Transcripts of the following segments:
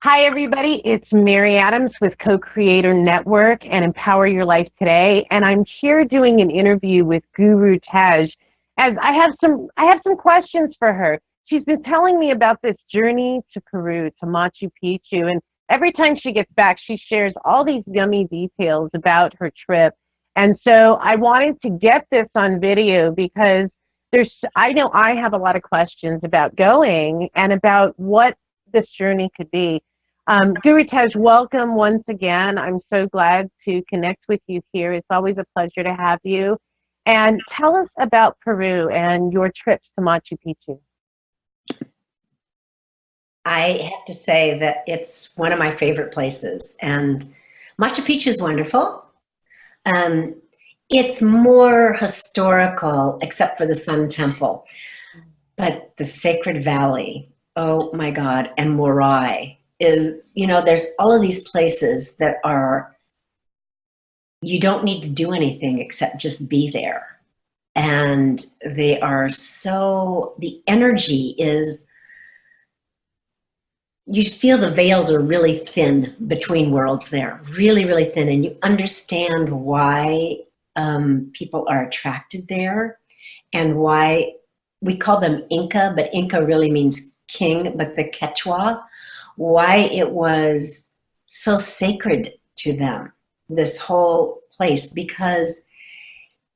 Hi, everybody. It's Mary Adams with Co-Creator Network and Empower Your Life Today. And I'm here doing an interview with Guru Tej as I have some questions for her. She's been telling me about this journey to Peru, to Machu Picchu, and every time she gets back, she shares all these yummy details about her trip. And so I wanted to get this on video because I know I have a lot of questions about going and about what this journey could be. Gurutej, welcome once again. I'm so glad to connect with you here. It's always a pleasure to have you. And tell us about Peru and your trips to Machu Picchu. I have to say that it's one of my favorite places, and Machu Picchu is wonderful. Um, it's more historical, except for the Sun Temple, but the Sacred Valley, oh my God, and Morai is, there's all of these places that are, you don't need to do anything except just be there. And they are so, the energy is, you feel the veils are really thin between worlds there, really, really thin. And you understand why people are attracted there and why we call them Inca, but Inca really means king, but the Quechua, why it was so sacred to them, this whole place, because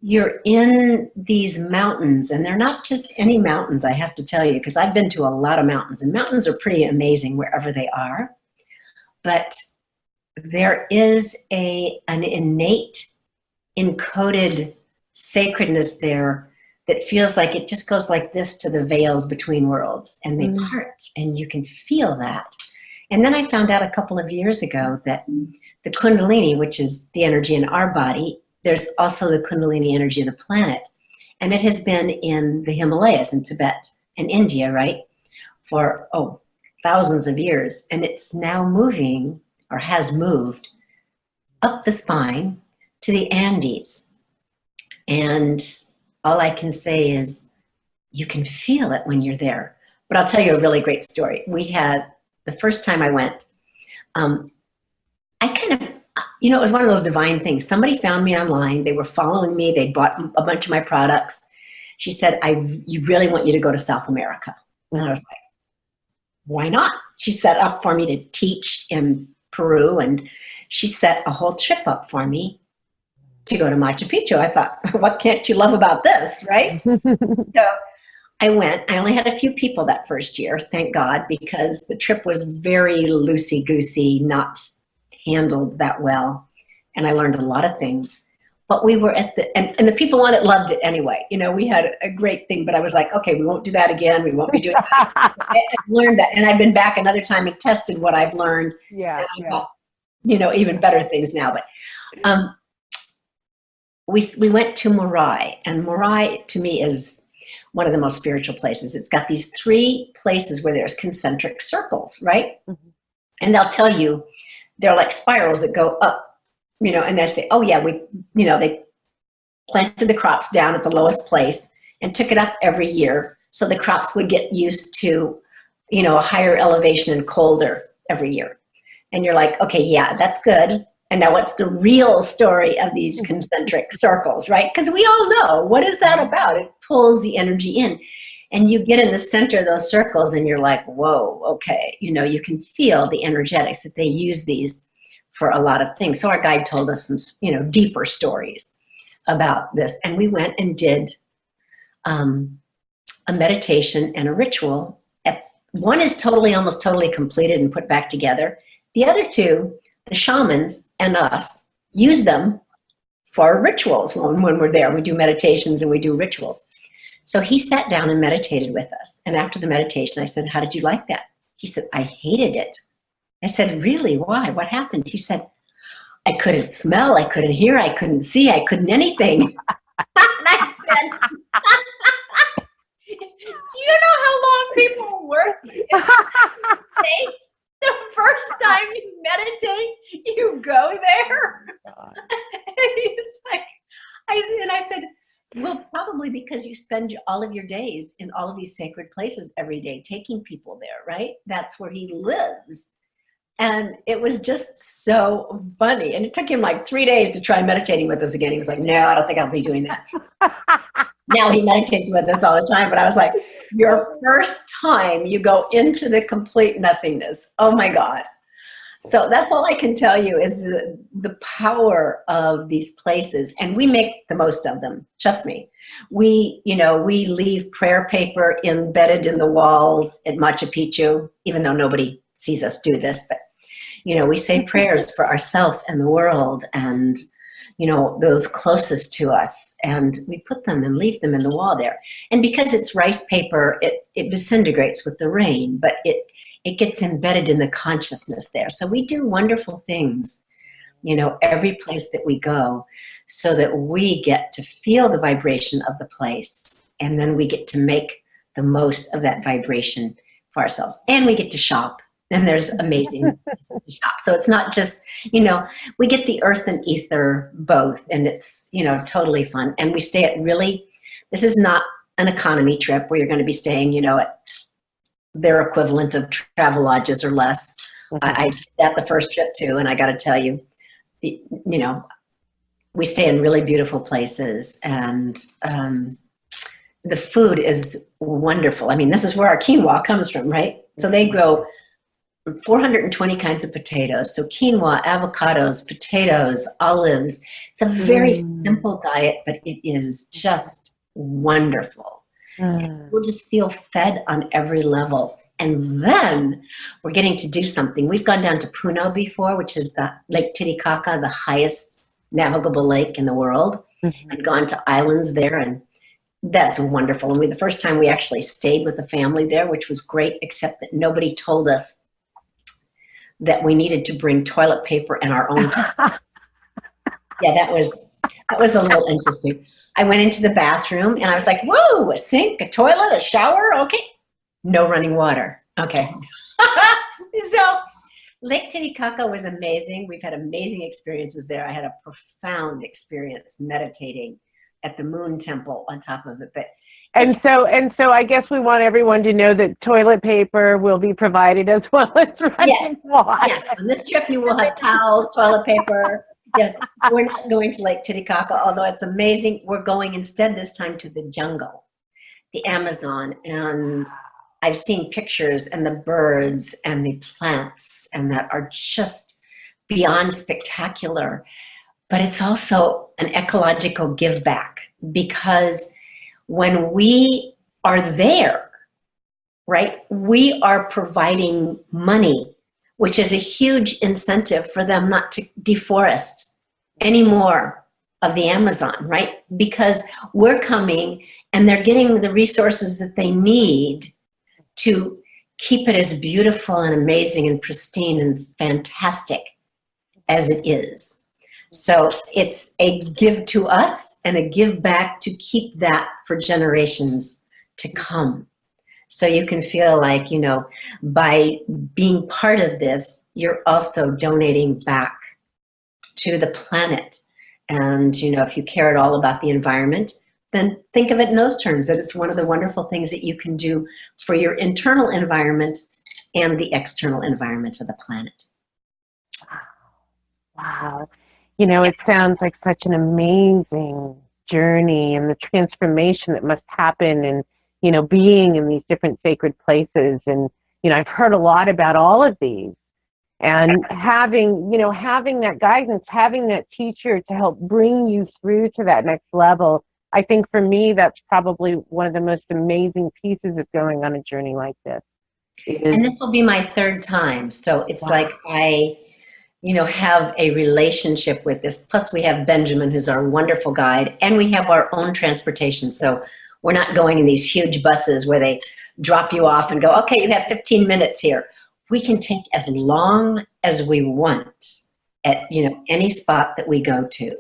you're in these mountains, and they're not just any mountains, I have to tell you, because I've been to a lot of mountains, and mountains are pretty amazing wherever they are. But there is an innate, encoded sacredness there that feels like it just goes like this to the veils between worlds, and they part, and you can feel that. And then I found out a couple of years ago that the Kundalini, which is the energy in our body, there's also the Kundalini energy of the planet. And it has been in the Himalayas in Tibet and India, right? For, thousands of years. And it's now moving, or has moved, up the spine to the Andes. And all I can say is you can feel it when you're there. But I'll tell you a really great story. We had, the first time I went, I kind of, it was one of those divine things. Somebody found me online. They were following me. They bought a bunch of my products. She said, you really want you to go to South America. And I was like, why not? She set up for me to teach in Peru, and she set a whole trip up for me to go to Machu Picchu. I thought, what can't you love about this, right? So I went. I only had a few people that first year, thank God, because the trip was very loosey-goosey, not handled that well, and I learned a lot of things. But we were at and the people on it loved it anyway. We had a great thing, but I was like, okay, we won't do that again. We won't be doing that. I've learned that, and I've been back another time and tested what I've learned. Yeah. And I've got, even better things now. But we went to Morai, and Morai to me is one of the most spiritual places. It's got these three places where there's concentric circles, right? Mm-hmm. And they'll tell you, they're like spirals that go up, and they say, oh yeah, they planted the crops down at the lowest place and took it up every year. So the crops would get used to, a higher elevation and colder every year. And you're like, okay, yeah, that's good. And now what's the real story of these concentric circles, right? Because we all know, what is that about? It pulls the energy in. And you get in the center of those circles and you're like, whoa, okay. You can feel the energetics that they use these for a lot of things. So our guide told us some, deeper stories about this. And we went and did a meditation and a ritual. One is almost totally completed and put back together. The other two, the shamans and us, use them for rituals when we're there. We do meditations and we do rituals. So he sat down and meditated with us. And after the meditation, I said, how did you like that? He said, I hated it. I said, really? Why? What happened? He said, I couldn't smell, I couldn't hear, I couldn't see, I couldn't anything. And I said, do you know how long people work in state? The first time you meditate, you go there. He's like, I said, well, probably because you spend all of your days in all of these sacred places every day, taking people there, right? That's where he lives. And it was just so funny. And it took him like 3 days to try meditating with us again. He was like, no, I don't think I'll be doing that. Now he meditates with us all the time. But I was like, your first time you go into the complete nothingness. Oh my God. So that's all I can tell you is the power of these places, and we make the most of them. Trust me. We leave prayer paper embedded in the walls at Machu Picchu, even though nobody sees us do this, but we say prayers for ourselves and the world and those closest to us, and we put them and leave them in the wall there. And because it's rice paper, it disintegrates with the rain, but it gets embedded in the consciousness there. So we do wonderful things, every place that we go, so that we get to feel the vibration of the place. And then we get to make the most of that vibration for ourselves. And we get to shop. And there's amazing places to shop. So it's not just, we get the earth and ether both. And it's, totally fun. And we stay at this is not an economy trip where you're going to be staying, at their equivalent of travel lodges or less. I did that the first trip too, and I got to tell you, we stay in really beautiful places, and the food is wonderful. I mean, this is where our quinoa comes from, right? So they grow 420 kinds of potatoes. So quinoa, avocados, potatoes, olives. It's a very simple diet, but it is just wonderful. We'll just feel fed on every level. And then we're getting to do something. We've gone down to Puno before, which is the Lake Titicaca, the highest navigable lake in the world, and gone to islands there. And that's wonderful. And the first time we actually stayed with the family there, which was great, except that nobody told us that we needed to bring toilet paper and our own time. Yeah, that was a little interesting. I went into the bathroom and I was like, whoa, a sink, a toilet, a shower, okay. No running water, okay. So Lake Titicaca was amazing. We've had amazing experiences there. I had a profound experience meditating at the Moon Temple on top of it. But And so I guess we want everyone to know that toilet paper will be provided as well as running water. Yes, on this trip you will have towels, toilet paper. Yes, we're not going to Lake Titicaca, although it's amazing. We're going instead this time to the jungle, the Amazon, and I've seen pictures and the birds and the plants and that are just beyond spectacular. But it's also an ecological give back, because when we are there, right, we are providing money, which is a huge incentive for them not to deforest any more of the Amazon, right? Because we're coming and they're getting the resources that they need to keep it as beautiful and amazing and pristine and fantastic as it is. So it's a give to us and a give back to keep that for generations to come. So you can feel like, by being part of this, you're also donating back to the planet. And, if you care at all about the environment, then think of it in those terms, that it's one of the wonderful things that you can do for your internal environment and the external environments of the planet. Wow. It sounds like such an amazing journey, and the transformation that must happen, and being in these different sacred places. And, I've heard a lot about all of these, and having that guidance, having that teacher to help bring you through to that next level. I think for me, that's probably one of the most amazing pieces of going on a journey like this. And this will be my third time. So it's like I, have a relationship with this. Plus we have Benjamin, who's our wonderful guide, and we have our own transportation. So we're not going in these huge buses where they drop you off and go, okay, you have 15 minutes here. We can take as long as we want at, any spot that we go to.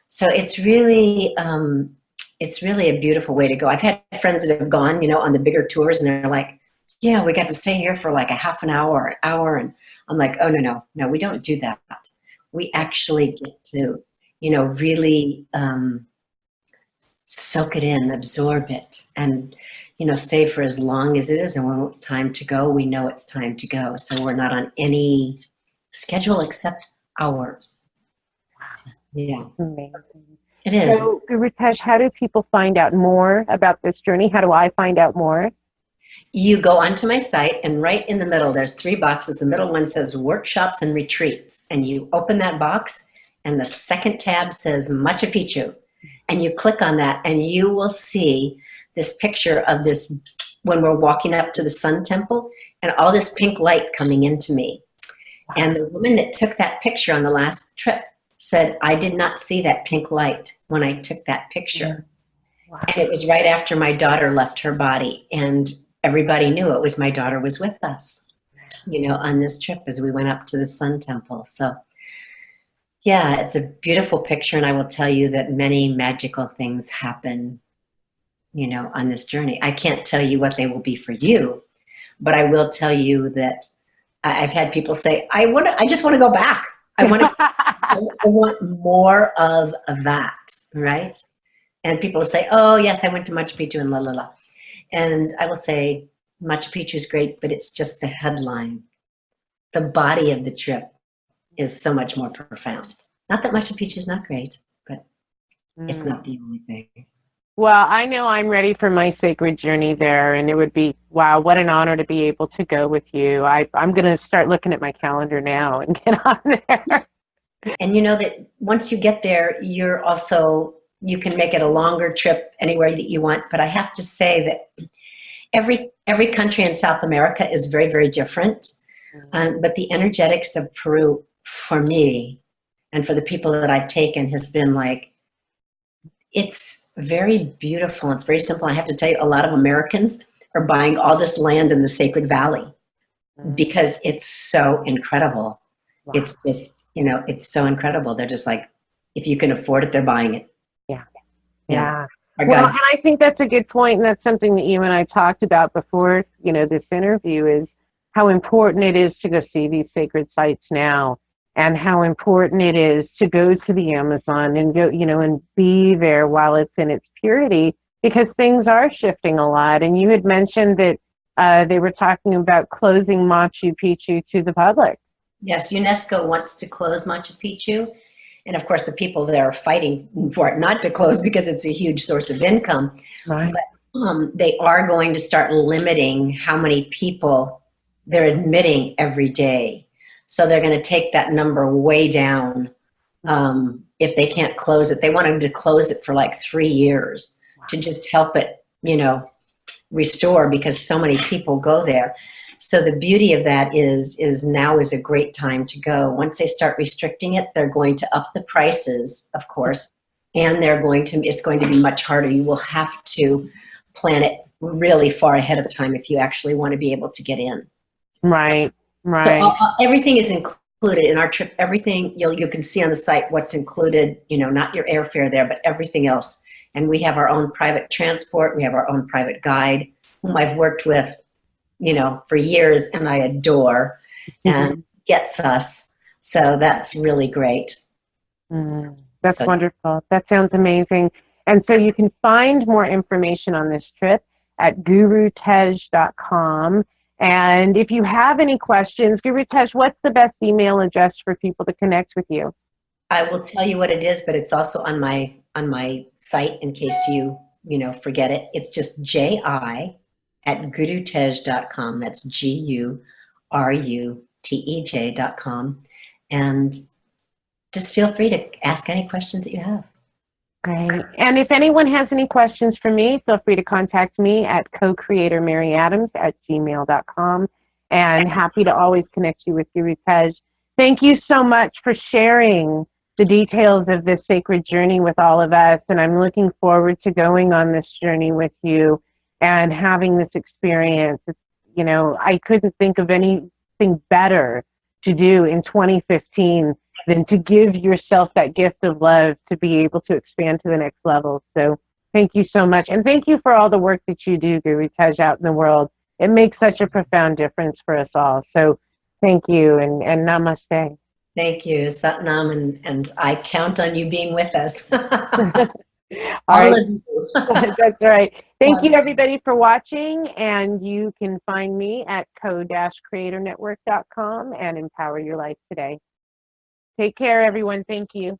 So it's really a beautiful way to go. I've had friends that have gone, on the bigger tours, and they're like, yeah, we got to stay here for like a half an hour or an hour. And I'm like, oh, no, we don't do that. We actually get to, really soak it in, absorb it. And, stay for as long as it is. And when it's time to go, we know it's time to go. So we're not on any schedule except ours. Yeah. Amazing. It is. So, Gurutej, how do people find out more about this journey? How do I find out more? You go onto my site, and right in the middle, there's 3 boxes. The middle one says workshops and retreats. And you open that box, and the second tab says Machu Picchu. And you click on that, and you will see this picture of this when we're walking up to the Sun Temple, and all this pink light coming into me. And the woman that took that picture on the last trip said, I did not see that pink light when I took that picture. Wow. And it was right after my daughter left her body. And everybody knew it was my daughter was with us, on this trip as we went up to the Sun Temple. So yeah, it's a beautiful picture. And I will tell you that many magical things happen, on this journey. I can't tell you what they will be for you, but I will tell you that I've had people say, I just want to go back. I want more of that, right? And people will say, oh yes, I went to Machu Picchu and la la la. And I will say, Machu Picchu is great, but it's just the headline. The body of the trip is so much more profound. Not that Machu Picchu is not great, but it's not the only thing. Well, I know I'm ready for my sacred journey there, and it would be, wow, what an honor to be able to go with you. I'm going to start looking at my calendar now and get on there. And that once you get there, you can make it a longer trip anywhere that you want. But I have to say that every country in South America is very, very different. But the energetics of Peru, for me, and for the people that I've taken, has been like, it's very beautiful. It's very simple. I have to tell you, a lot of Americans are buying all this land in the Sacred Valley because it's so incredible. Wow. It's just, it's so incredible. They're just like, if you can afford it, they're buying it. Yeah. Well, and I think that's a good point, and that's something that you and I talked about before, this interview, is how important it is to go see these sacred sites now, and how important it is to go to the Amazon and go, and be there while it's in its purity, because things are shifting a lot. And you had mentioned that they were talking about closing Machu Picchu to the public. Yes, UNESCO wants to close Machu Picchu. And of course, the people there are fighting for it not to close because it's a huge source of income. Right. But they are going to start limiting how many people they're admitting every day. So they're going to take that number way down if they can't close it. They wanted to close it for like 3 years to just help it, restore, because so many people go there. So the beauty of that is now is a great time to go. Once they start restricting it, they're going to up the prices, of course, and it's going to be much harder. You will have to plan it really far ahead of time if you actually want to be able to get in. Right. So everything is included in our trip. Everything you can see on the site what's included, not your airfare there, but everything else. And we have our own private transport. We have our own private guide, whom I've worked with, for years, and I adore, and gets us. So that's really great. That's wonderful. That sounds amazing. And so you can find more information on this trip at gurutej.com. And if you have any questions, Gurutej, what's the best email address for people to connect with you? I will tell you what it is, but it's also on my site in case you forget it. It's just ji@gurutej.com. That's GURUTEJ.com. And just feel free to ask any questions that you have. Great. And if anyone has any questions for me, feel free to contact me at co-creatormaryadams@gmail.com. And happy to always connect you with Gurutej. Thank you so much for sharing the details of this sacred journey with all of us. And I'm looking forward to going on this journey with you and having this experience. It's, I couldn't think of anything better to do in 2015 than to give yourself that gift of love to be able to expand to the next level. So thank you so much. And thank you for all the work that you do, Gurutej, out in the world. It makes such a profound difference for us all. So thank you, and namaste. Thank you, Satnam, and I count on you being with us. All right. That's right. Thank you, everybody, for watching. And you can find me at co-creatornetwork.com and empower your life today. Take care, everyone. Thank you.